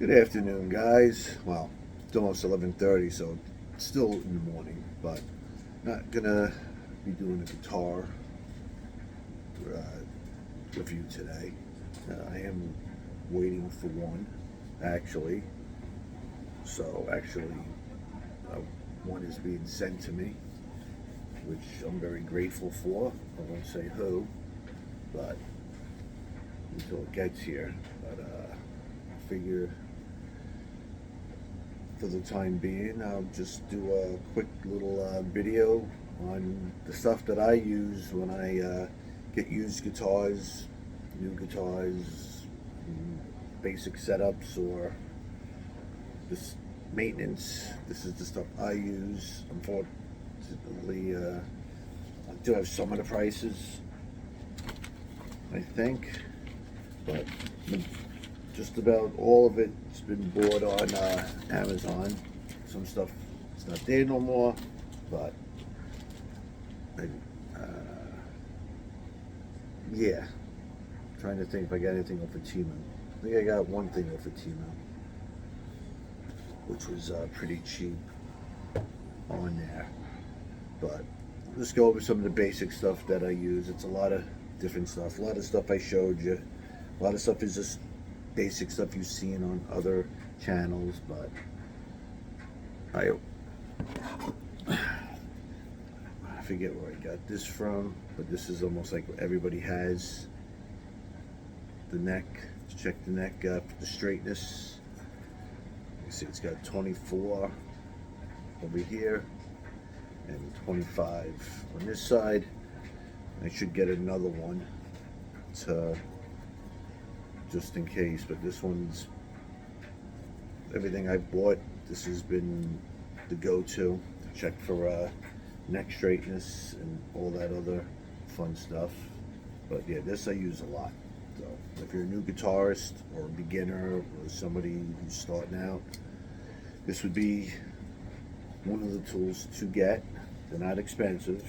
Good afternoon, guys. Well, it's almost 11:30, so it's still in the morning, but not gonna be doing a guitar review today. I am waiting for one, actually. So, uh, one is being sent to me, which I'm very grateful for. I won't say who, but until it gets here. But I figure for the time being, I'll just do a quick little video on the stuff that I use when I get used guitars, new guitars, basic setups, or this maintenance. This is the stuff I use. Unfortunately, I do have some of the prices, I think, but just about all of it's been bought on Amazon. Some stuff it's not there no more, but I, yeah. Trying to think if I got anything off of Temu. I think I got one thing off of Temu, which was pretty cheap on there. But let's go over some of the basic stuff that I use. It's a lot of different stuff. A lot of stuff I showed you. A lot of stuff is just basic stuff you've seen on other channels, but I forget where I got this from, but this is almost like what everybody has. The neck, check the neck for the straightness. You see it's got 24 over here and 25 on this side. I should get another one to just in case, but this one's everything I've bought. This has been the go-to to check for neck straightness and all that other fun stuff. But yeah, this I use a lot. So if you're a new guitarist or a beginner or somebody who's starting out, this would be one of the tools to get. They're not expensive.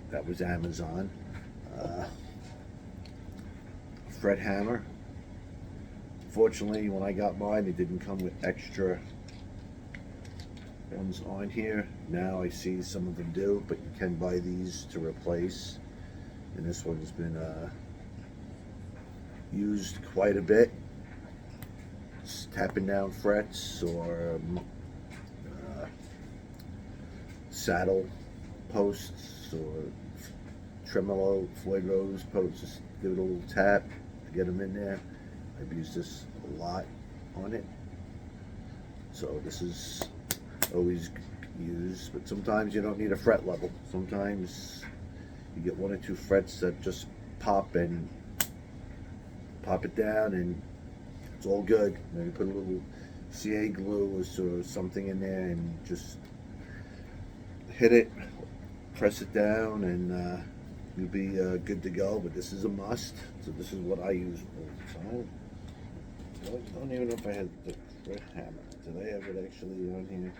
That was Amazon. Fret hammer. Fortunately, when I got mine, it didn't come with extra ones on here. Now I see some of them do, but you can buy these to replace. And this one's been used quite a bit. Just tapping down frets or saddle posts or tremolo, Floyd Rose posts. Just give it a little tap to get them in there. I've used this a lot on it. So this is always used, but sometimes you don't need a fret level. Sometimes you get one or two frets that just pop it down and it's all good. Maybe put a little CA glue or something in there and just hit it, press it down, and you'll be good to go. But this is a must. So this is what I use all the time. I don't even know if I had the fret hammer. Did I have it actually on here?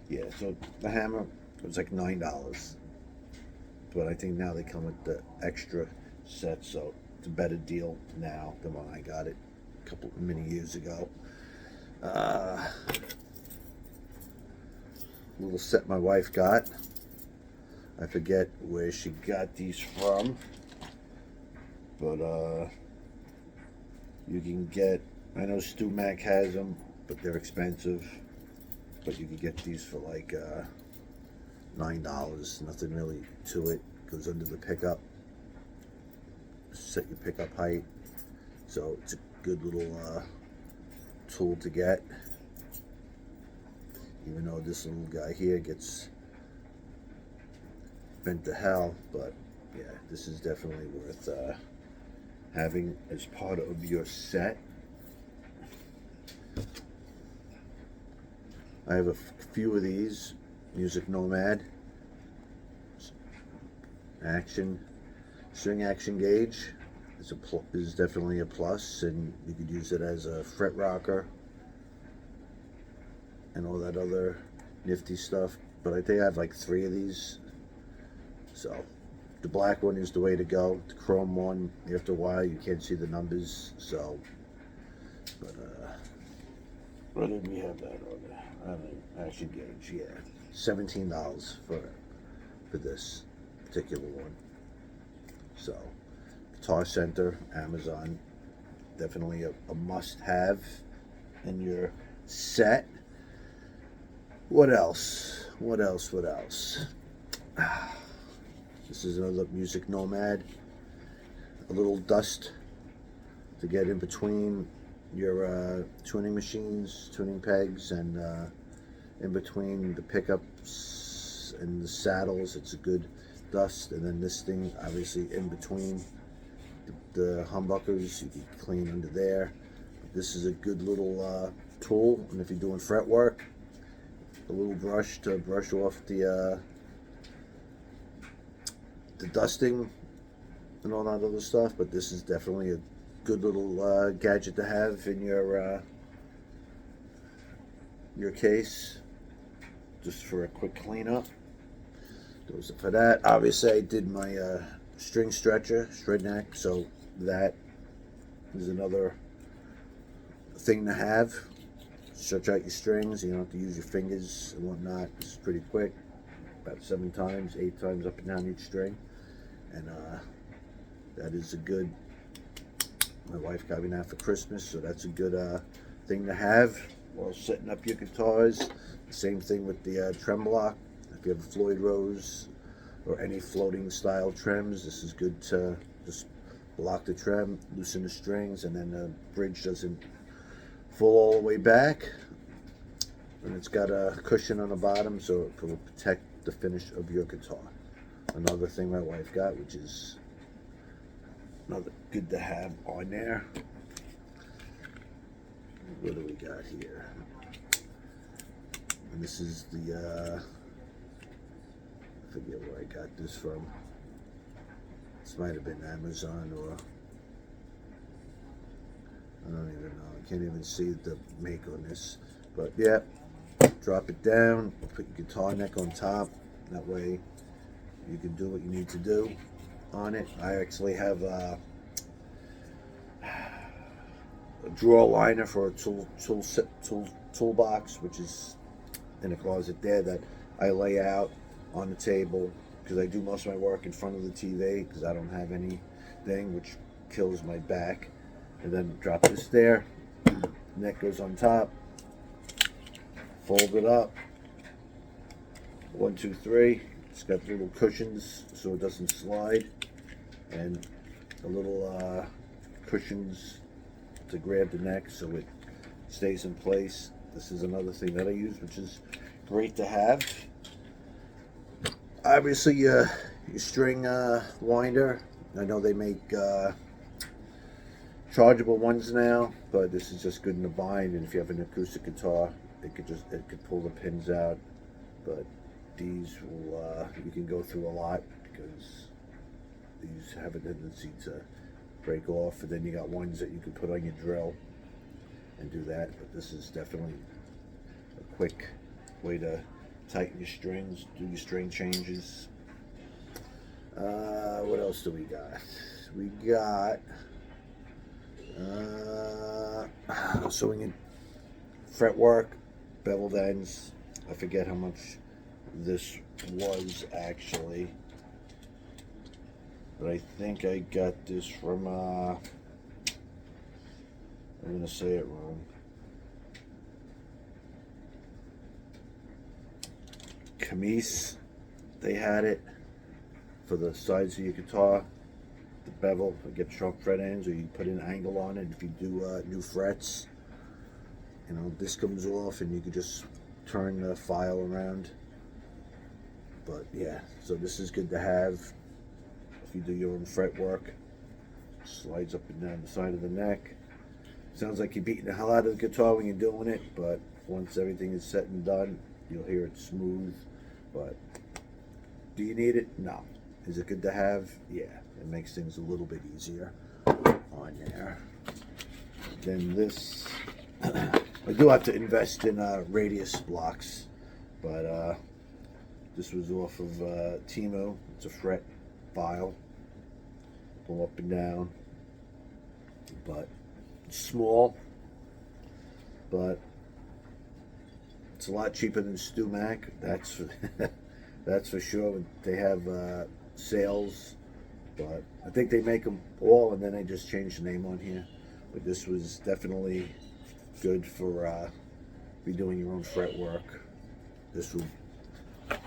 Yeah, so the hammer was like $9. But I think now they come with the extra set, so it's a better deal now than when I got it many years ago. Little set my wife got. I forget where she got these from, but you can get. I know Stu Mac has them, but they're expensive. But you can get these for like $9. Nothing really to it. Goes under the pickup. Set your pickup height. So it's a good little tool to get. Even though this little guy here gets bent to hell, but yeah, this is definitely worth having as part of your set. I have a few of these. Music Nomad. String action gauge is definitely a plus, and you could use it as a fret rocker and all that other nifty stuff. But I think I have like 3 of these, so the black one is the way to go. The chrome one, after a while, you can't see the numbers. So, but what did we have that on there? I don't know. I should gauge. Yeah, $17 for this particular one. So, Guitar Center, Amazon, definitely a must-have in your set. What else? What else? What else? This is another Music Nomad. A little dust to get in between your tuning machines, tuning pegs, and in between the pickups and the saddles. It's a good dust. And then this thing, obviously, in between the humbuckers, you can clean under there. But this is a good little tool, and if you're doing fret work, a little brush to brush off the dusting and all that other stuff. But this is definitely a good little gadget to have in your case, just for a quick cleanup. Goes for that. Obviously, I did my string stretcher, shred neck, so that is another thing to have. Stretch out your strings. You don't have to use your fingers and whatnot. This is pretty quick. About 7 times, 8 times up and down each string. And that is a good, my wife got me that for Christmas, so that's a good thing to have while setting up your guitars. Same thing with the trem block. If you have a Floyd Rose or any floating style trims, this is good to just block the trem, loosen the strings, and then the bridge doesn't fall all the way back. And it's got a cushion on the bottom, so it will protect the finish of your guitar. Another thing my wife got, which is another good to have on there. What do we got here? And this is the I forget where I got this from. This might have been Amazon, or I don't even know. I can't even see the make on this. But yeah, drop it down, put your guitar neck on top. That way you can do what you need to do on it. I actually have a drawer liner for a toolbox, which is in a closet there, that I lay out on the table, because I do most of my work in front of the TV because I don't have anything, which kills my back. And then drop this there, neck goes on top, fold it up, 1, 2, 3. It's got little cushions so it doesn't slide, and a little cushions to grab the neck so it stays in place. This is another thing that I use, which is great to have. Obviously, your string winder. I know they make chargeable ones now, but this is just good in the bind. And if you have an acoustic guitar, it could pull the pins out. But these will you can go through a lot, because these have a tendency to break off. And then you got ones that you can put on your drill and do that. But this is definitely a quick way to tighten your strings, do your string changes. What else do we got? We got sewing fret work, beveled ends. I forget how much this was actually, but I think I got this from I'm gonna say it wrong. Camise, they had it for the sides of your guitar. The bevel, you get sharp fret ends, or you put an angle on it if you do new frets. You know, this comes off and you can just turn the file around. But yeah, so this is good to have if you do your own fret work. Slides up and down the side of the neck. Sounds like you're beating the hell out of the guitar when you're doing it, but once everything is set and done, you'll hear it smooth. But do you need it? No. Is it good to have? Yeah, it makes things a little bit easier on there. Then this, I do have to invest in radius blocks, but this was off of Temu. It's a fret file, go up and down, but it's small, but it's a lot cheaper than StewMac. That's for, that's for sure. They have sales, but I think they make them all, and then they just change the name on here. But this was definitely good for be doing your own fret work. This was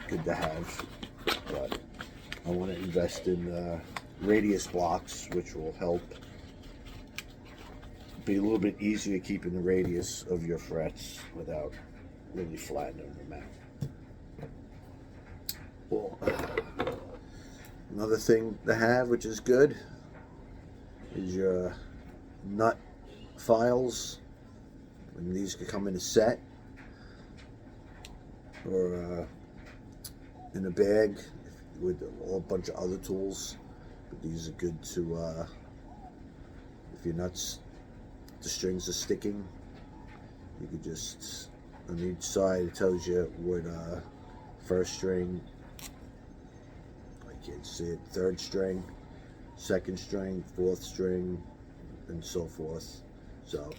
good to have, but I want to invest in radius blocks, which will help be a little bit easier keeping the radius of your frets without really flattening them out. Well, another thing to have, which is good, is your nut files. And these could come in a set or in a bag with a whole bunch of other tools. But these are good to, if your nuts, the strings are sticking, you could just, on each side it tells you what first string, I can't see it, third string, second string, fourth string, and so forth. So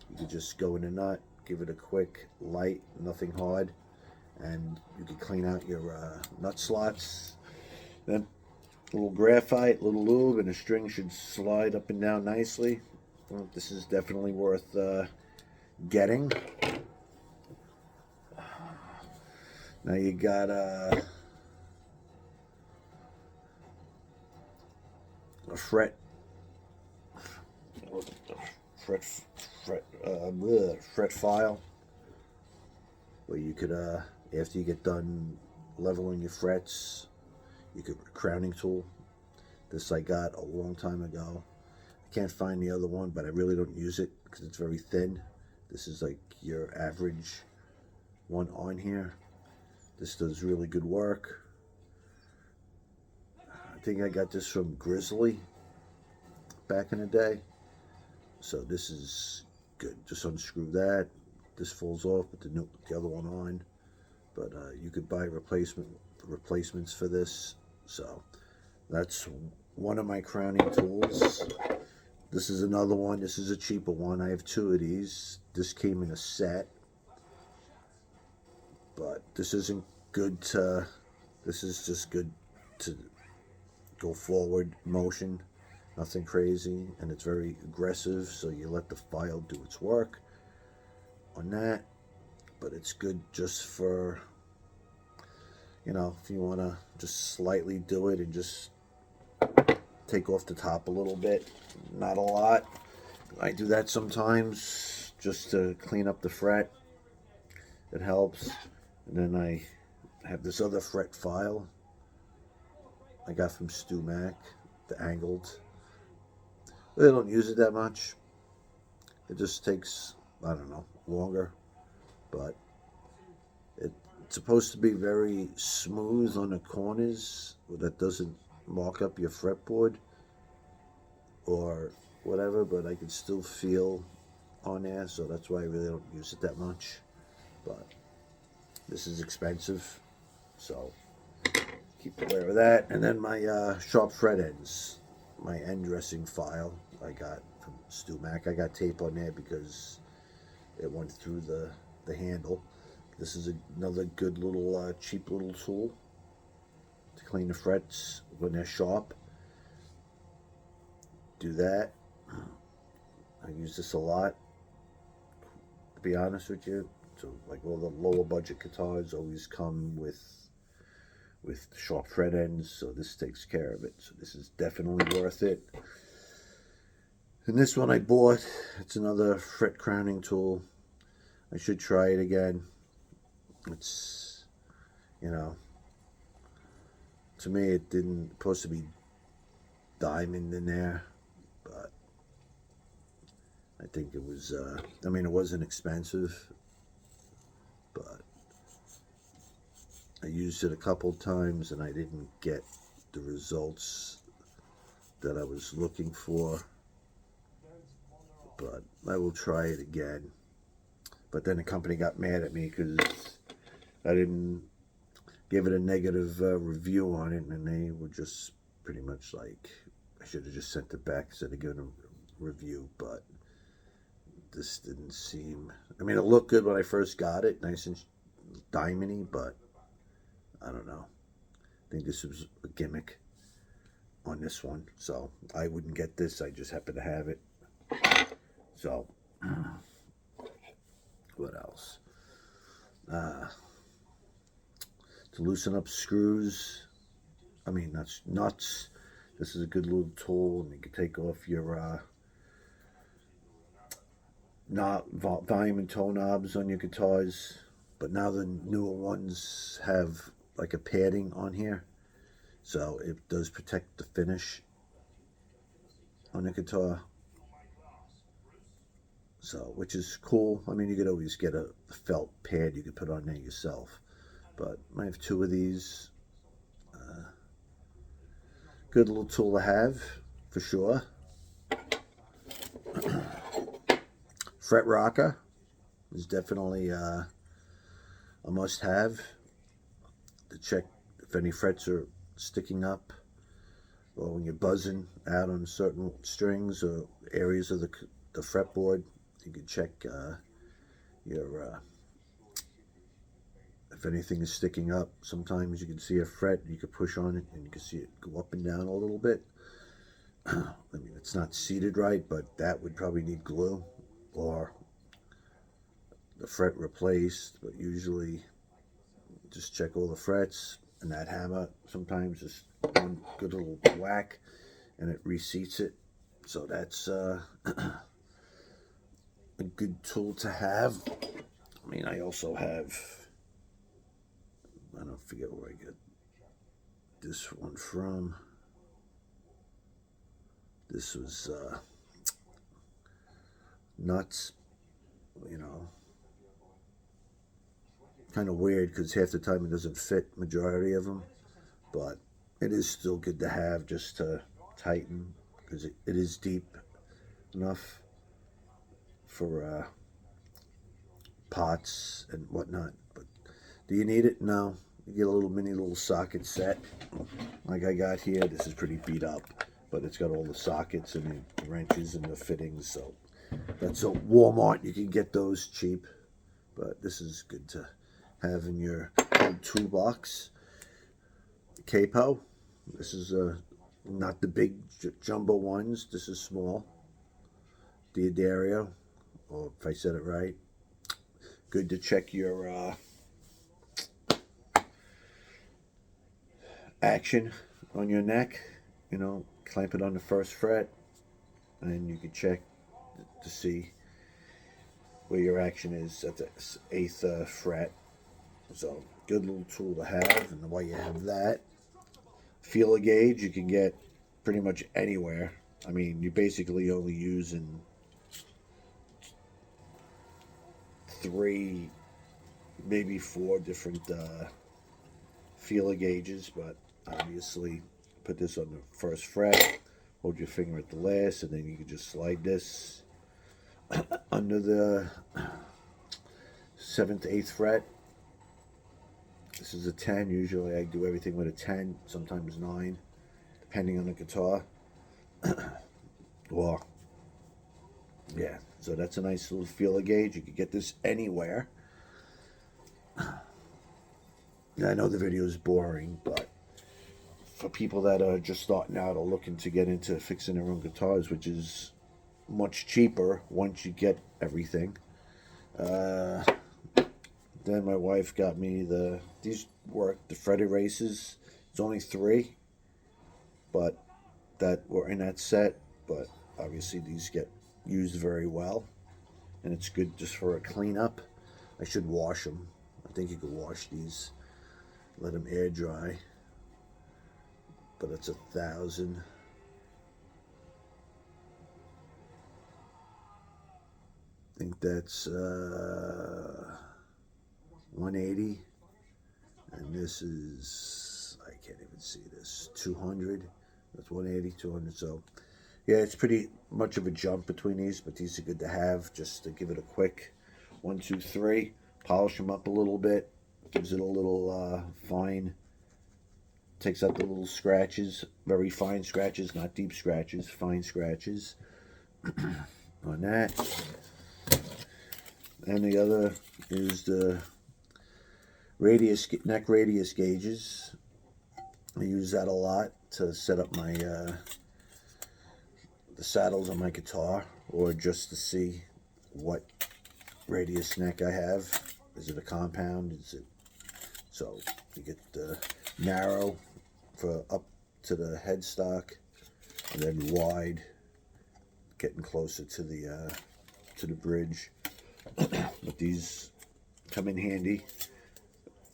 you could just go in a nut, give it a quick light, nothing hard, and you can clean out your nut slots. Then a little graphite, little lube, and the string should slide up and down nicely. Well, this is definitely worth getting. Now you got a fret file where you could after you get done leveling your frets, you could crowning tool. This I got a long time ago. I can't find the other one, but I really don't use it because it's very thin. This is like your average one on here. This does really good work. I think I got this from Grizzly back in the day. So this is good. Just unscrew that. This falls off, put the other one on. But you could buy replacements for this. So that's one of my crowning tools. This is another one. This is a cheaper one. I have two of these. This came in a set. But this isn't good to, this is just good to go forward motion. Nothing crazy. And it's very aggressive. So you let the file do its work on that. But it's good just for, you know, if you want to just slightly do it and just take off the top a little bit. Not a lot. I do that sometimes just to clean up the fret. It helps. And then I have this other fret file I got from StewMac, the angled. I don't use it that much. It just takes, I don't know, longer. But it's supposed to be very smooth on the corners, that doesn't mark up your fretboard or whatever, but I can still feel on there, so that's why I really don't use it that much. But this is expensive, so keep aware of that. And then my sharp fret ends, my end dressing file I got from StewMac. I got tape on there because it went through the handle. This is another good little cheap little tool to clean the frets when they're sharp. Do that. I use this a lot, to be honest with you. So like all the lower budget guitars always come with sharp fret ends, so this takes care of it. So this is definitely worth it. And this one I bought, it's another fret crowning tool. I should try it again. It's, you know, to me it didn't supposed to be diamond in there, but I think it was, I mean, it wasn't expensive, but I used it a couple times and I didn't get the results that I was looking for, but I will try it again. But then the company got mad at me because I didn't give it a negative review on it, and they were just pretty much like, I should have just sent it back instead of giving a review, but this didn't seem, I mean, it looked good when I first got it, nice and diamondy, but I don't know. I think this was a gimmick on this one, so I wouldn't get this. I just happen to have it. So what else? To loosen up screws, I mean, that's nuts. This is a good little tool, and you can take off your not volume and tone knobs on your guitars. But now the newer ones have like a padding on here, so it does protect the finish on the guitar. So, which is cool. I mean, you could always get a felt pad you could put on there yourself. But I have two of these. Good little tool to have, for sure. Fret rocker is definitely a must-have to check if any frets are sticking up, or when you're buzzing out on certain strings or areas of the fretboard. You can check your if anything is sticking up. Sometimes you can see a fret, you can push on it and you can see it go up and down a little bit. I mean, it's not seated right, but that would probably need glue or the fret replaced. But usually just check all the frets, and that hammer sometimes just one good little whack and it reseats it. So that's a good tool to have. I mean, I also have, I don't forget where I get this one from. This was nuts, you know, kind of weird because half the time it doesn't fit majority of them, but it is still good to have just to tighten, because it is deep enough for pots and whatnot. But do you need it? No. You get a little socket set like I got here. This is pretty beat up, but it's got all the sockets and the wrenches and the fittings. So that's a Walmart. You can get those cheap, but this is good to have in your old toolbox. Capo. This is not the big jumbo ones. This is small. D'Addario, or if I said it right. Good to check your action on your neck. You know, clamp it on the first fret, and you can check to see where your action is at the 8th fret. So, good little tool to have. And while you have that, feeler gauge you can get pretty much anywhere. I mean, you're basically only using 3, maybe 4 different feeler gauges, but obviously put this on the first fret, hold your finger at the last, and then you can just slide this under the 7th, 8th fret. This is a 10. Usually I do everything with a 10, sometimes 9, depending on the guitar. Well, yeah, so that's a nice little feeler gauge. You can get this anywhere. I know the video is boring, but for people that are just starting out or looking to get into fixing their own guitars, which is much cheaper once you get everything. Then my wife got me these work, the fret erasers. It's only 3, but that were in that set, but obviously these get used very well, and it's good just for a cleanup. I should wash them. I think you could wash these, let them air dry, but it's 1,000. I think that's 180, and this is, I can't even see this, 200. That's 180, 200. So yeah, it's pretty much of a jump between these, but these are good to have just to give it a quick 1, 2, 3. Polish them up a little bit, gives it a little fine Takes out the little scratches, very fine scratches, not deep scratches, fine scratches on that. And the other is the neck radius gauges. I use that a lot to set up my the saddles on my guitar, or just to see what radius neck I have. Is it a compound? Is it so you get the narrow for up to the headstock, and then wide, getting closer to the bridge. But these come in handy.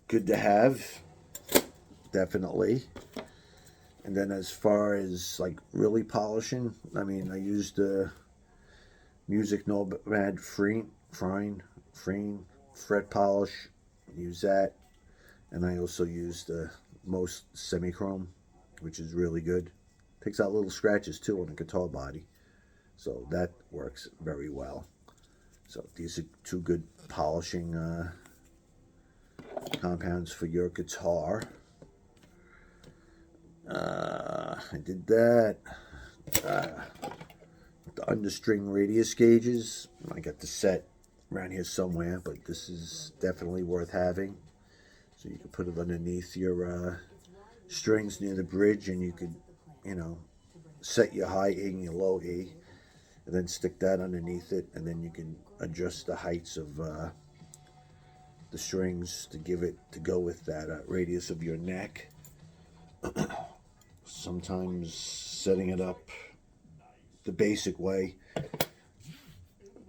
Good to have, definitely. And then as far as like really polishing, I mean, I used the Music Nomad Freen fret polish. Use that, and I also use the Most Semichrome, which is really good. Takes out little scratches too on the guitar body, so that works very well. So these are two good polishing compounds for your guitar. I did that. The understring radius gauges, I got the set around here somewhere, but this is definitely worth having. So you can put it underneath your strings near the bridge, and you could, set your high E and your low E, and then stick that underneath it, and then you can adjust the heights of the strings to go with that radius of your neck. Sometimes setting it up the basic way,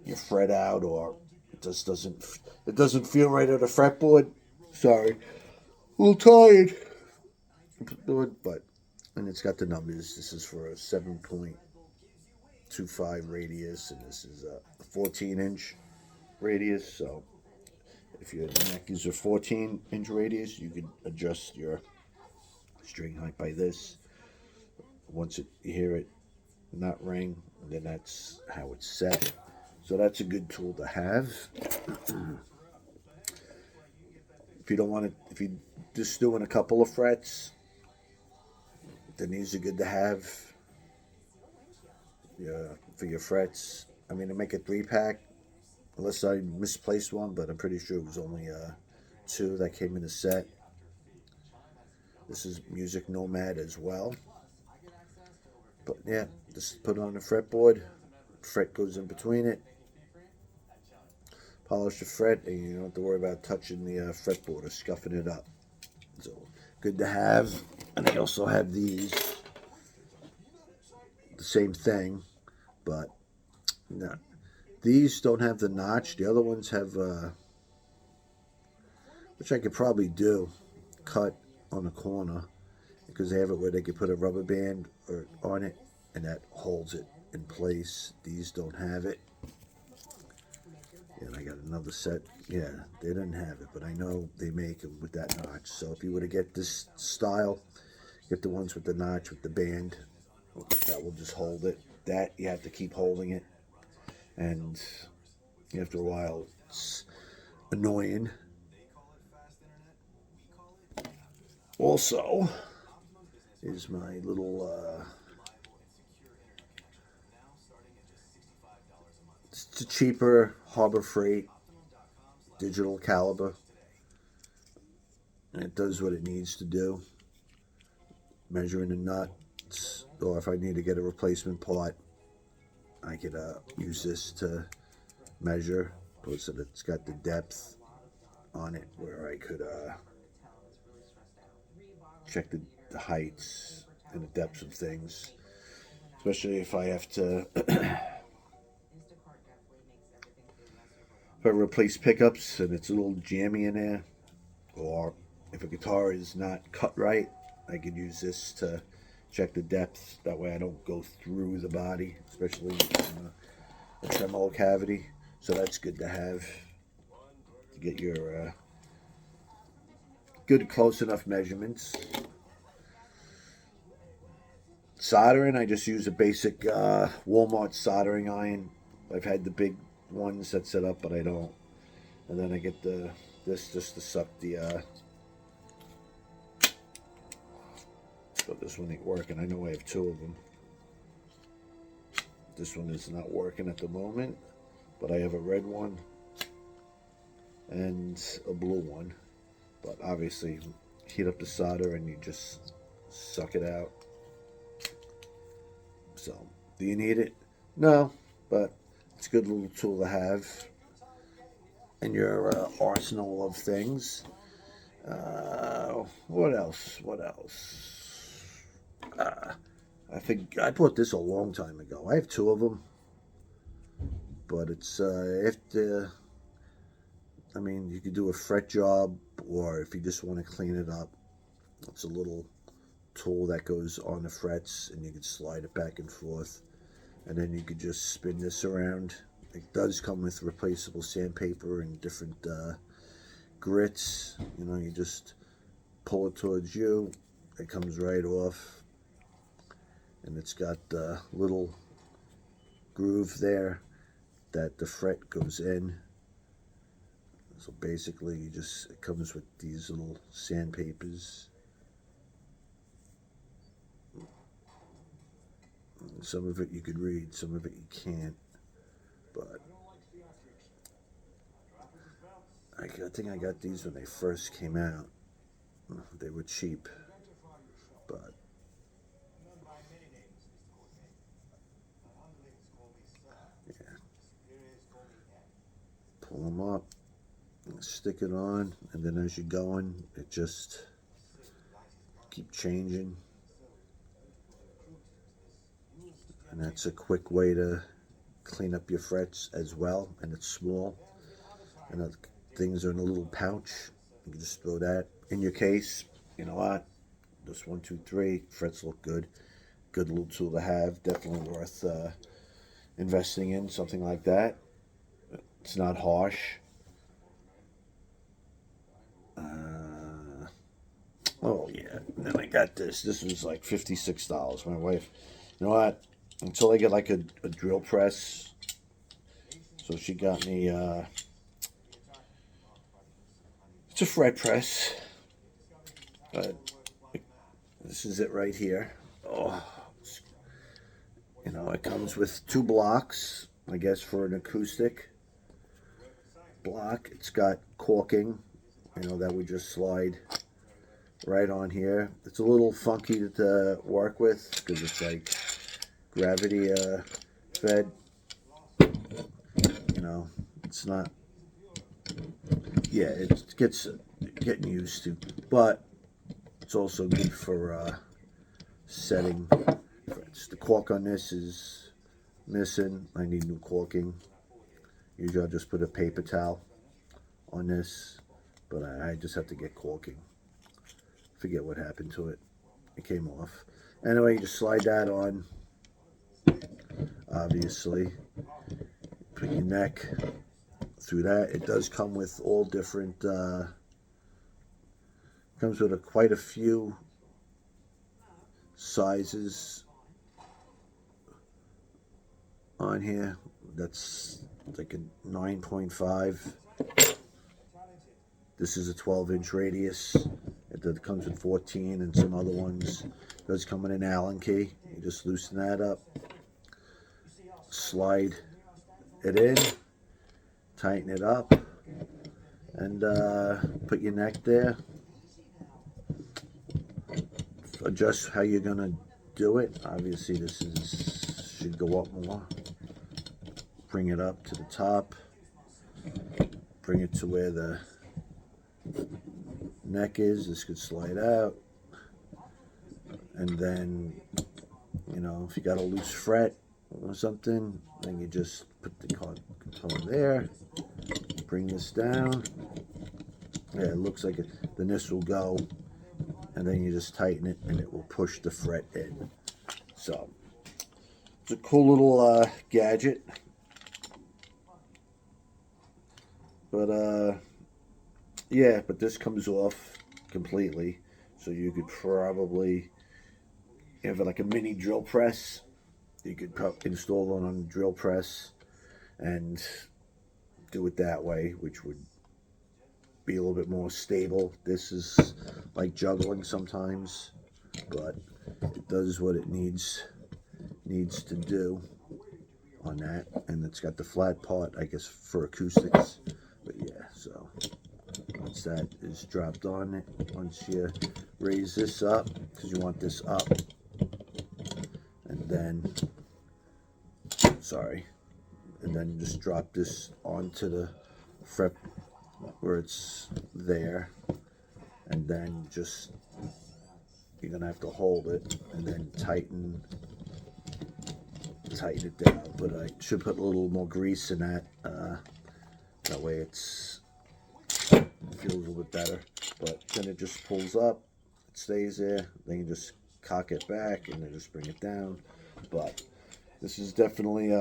you fret out, or it just doesn't feel right on the fretboard. Sorry, a little tired, but and it's got the numbers. This is for a 7.25 radius, and this is a 14-inch radius. So if your neck is a 14-inch radius, you can adjust your string height by this. Once you hear it not ring, then that's how it's set. So that's a good tool to have. If you don't want it, if you're just doing a couple of frets, then these are good to have. Yeah, for your frets. I mean, to make a 3-pack, unless I misplaced one, but I'm pretty sure it was only 2 that came in the set. This is Music Nomad as well. But yeah, just put it on the fretboard. Fret goes in between it. Polish the fret, and you don't have to worry about touching the fretboard or scuffing it up. So good to have. And I also have these, the same thing, but no, these don't have the notch. The other ones have, which I could probably do, cut on the corner, because they have it where they could put a rubber band on it, and that holds it in place. These don't have it. And I got another set. Yeah, they didn't have it, but I know they make them with that notch. So if you were to get this style, get the ones with the notch, with the band, that will just hold it. That, you have to keep holding it, and after a while, it's annoying. Also, is my little, it's a cheaper Harbor Freight digital caliber, and it does what it needs to do. Measuring the nuts, or if I need to get a replacement part, I could use this to measure. So that it's got the depth on it, where I could check the heights and the depths of things, especially if I have to if I replace pickups and it's a little jammy in there, or if a guitar is not cut right, I could use this to check the depth. That way I don't go through the body, especially in a tremolo cavity. So that's good to have, to get your good close enough measurements. Soldering, I just use a basic Walmart soldering iron. I've had the big ones that set up, but I don't. And then I get this just to suck the But this one ain't working. I know I have two of them. This one is not working at the moment, but I have a red one and a blue one. But obviously, heat up the solder and you just suck it out. So, do you need it? No, but it's a good little tool to have in your arsenal of things. What else? What else? I think I bought this a long time ago. I have two of them, but it's I mean, you could do a fret job, or if you just want to clean it up, it's a little tool that goes on the frets, and you can slide it back and forth, and then you could just spin this around. It does come with replaceable sandpaper and different grits. You know, you just pull it towards you, it comes right off, and it's got a little groove there that the fret goes in. So basically, it comes with these little sandpapers. Some of it you could read, some of it you can't. But I think I got these when they first came out. They were cheap, but yeah. Pull them up, stick it on, and then as you're going, it just keep changing. And that's a quick way to clean up your frets as well, and it's small. And the things are in a little pouch. You can just throw that in your case. You know what? Just 1, 2, 3. Frets look good. Good little tool to have. Definitely worth investing in something like that. It's not harsh. Oh yeah. And then I got this. This was like $56. My wife, you know what? Until I get like a drill press. So she got me. It's a fret press, but this is it right here. Oh, you know, it comes with 2 blocks, I guess, for an acoustic block. It's got caulking, you know, that would just slide right on here. It's a little funky to work with because it's like gravity fed. You know, it's not. Yeah, it gets getting used to, but it's also good for setting frets. The caulk on this is missing. I need new caulking. Usually I'll just put a paper towel on this, but I just have to get caulking. Forget what happened to it. It came off. Anyway, you just slide that on. Obviously, put your neck through that. It does come with all different. Comes with quite a few sizes on here. That's like a 9.5. This is a 12-inch radius. It comes with 14 and some other ones. It does come in an Allen key. You just loosen that up, slide it in, tighten it up, and put your neck there. Adjust how you're gonna do it. Obviously, this should go up more. Bring it up to the top. Bring it to where the neck is. This could slide out, and then, you know, if you got a loose fret or something, then you just put the control there. Bring this down. Yeah, it looks like it. Then this will go, and then you just tighten it, and it will push the fret in. So it's a cool little gadget. But yeah, but this comes off completely, so you could probably have like a mini drill press. You could install one on a drill press and do it that way, which would be a little bit more stable. This is like juggling sometimes, but it does what it needs to do on that, and it's got the flat part, I guess, for acoustics. But yeah, so once that is dropped on it, once you raise this up, because you want this up, and then, sorry, and then just drop this onto the fret where it's there, and then just, you're gonna have to hold it and then tighten it down. But I should put a little more grease in that, that way it feels a little bit better. But then it just pulls up, it stays there, then you just cock it back and then just bring it down. But this is definitely,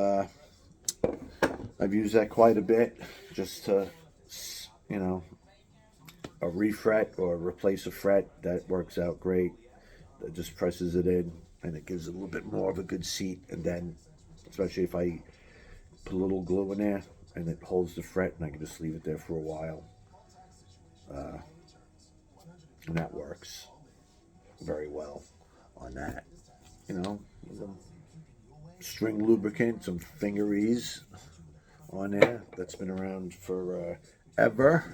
I've used that quite a bit, just to, you know, a refret or replace a fret. That works out great. It just presses it in and it gives it a little bit more of a good seat. And then, especially if I put a little glue in there and it holds the fret, and I can just leave it there for a while, and that works very well on that. You know, some string lubricant, some finger ease on there. That's been around for ever.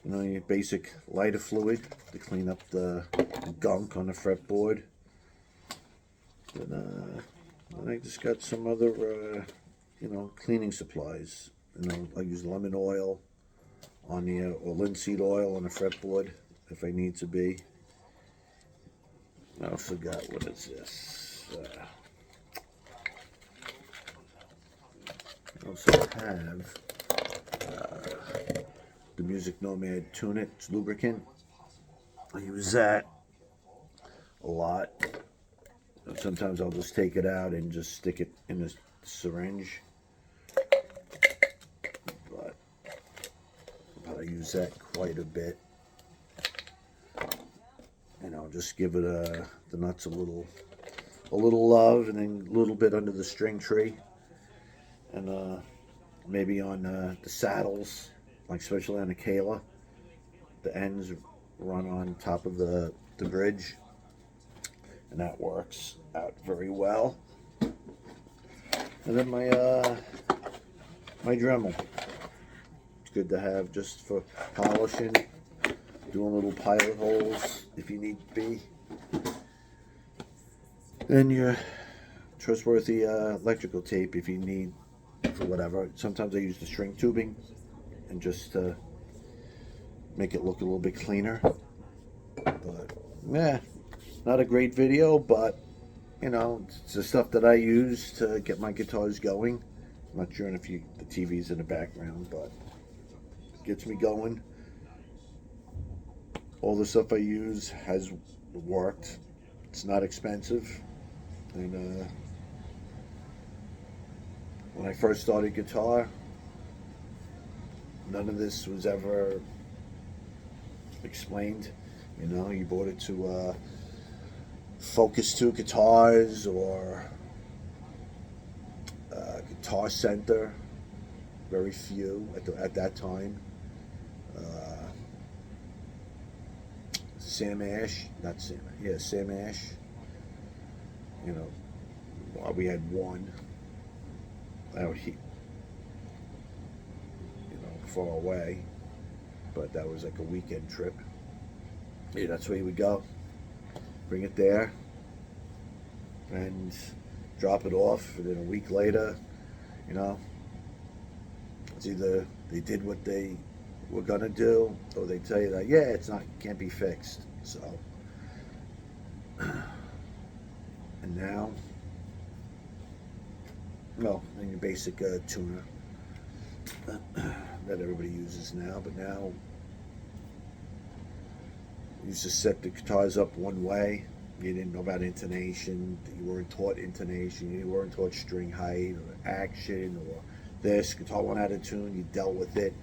You know, your basic lighter fluid to clean up the gunk on the fretboard. And I just got some other, you know, cleaning supplies. You know, I use lemon oil on the, or linseed oil on the fretboard if I need to be. I forgot, what is this? I also have the Music Nomad Tune It lubricant. I use that a lot. Sometimes I'll just take it out and just stick it in the syringe. But I use that quite a bit. And I'll just give it the nuts a little love, and then a little bit under the string tree, and maybe on the saddles, like especially on the Kayla, the ends run on top of the bridge, and that works out very well. And then my Dremel, it's good to have just for polishing, doing little pilot holes if you need to be. Then your trustworthy electrical tape if you need for whatever. Sometimes I use the string tubing and just make it look a little bit cleaner. But yeah, not a great video, but you know, it's the stuff that I use to get my guitars going. I'm not sure if the TV's in the background, but it gets me going. All the stuff I use has worked. It's not expensive. And when I first started guitar, none of this was ever explained. You know, you bought it to Focus 2 Guitars or Guitar Center. Very few at that time. Sam Ash, not Sam, yeah, Sam Ash. You know, well, we had one out here, you know, far away, but that was like a weekend trip. Yeah, that's where you would go. Bring it there and drop it off, and then a week later, you know, it's either they did what they were gonna do, or they tell you that, yeah, it's not, can't be fixed. So, and now, well, and your basic tuner that everybody uses now, but now you used to set the guitars up one way. You didn't know about intonation. You weren't taught intonation. You weren't taught string height or action or this. Guitar went out of tune. You dealt with it,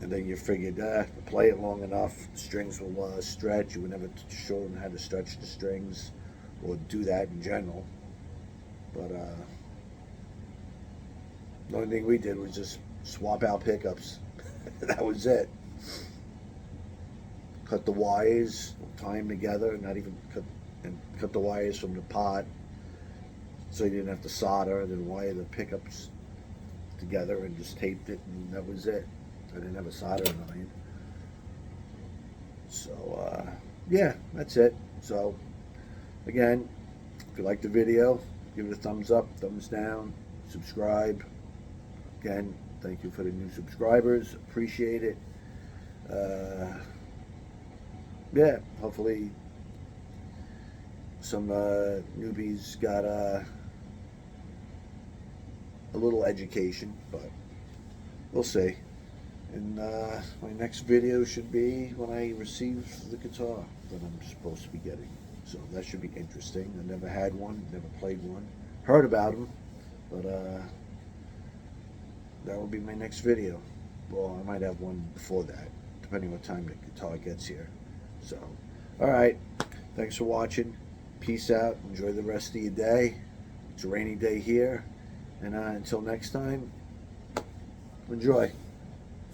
and then you figured, play it long enough, the strings will stretch. You would never show them how to stretch the strings or do that in general. But the only thing we did was just swap out pickups. That was it. cut the wires, tie them together, not even cut the wires from the pot, so you didn't have to solder, and then wire the pickups together and just taped it, and that was it. I didn't have a soldering iron. So yeah, that's it. So again, if you like the video, give it a thumbs up, thumbs down, subscribe. Again, thank you for the new subscribers, appreciate it. Yeah, hopefully some newbies got a little education, but we'll see. And my next video should be when I receive the guitar that I'm supposed to be getting. So that should be interesting. I never had one, never played one. Heard about them, but that will be my next video. Well, I might have one before that, depending what time the guitar gets here. So, alright, thanks for watching. Peace out. Enjoy the rest of your day. It's a rainy day here. And until next time, enjoy.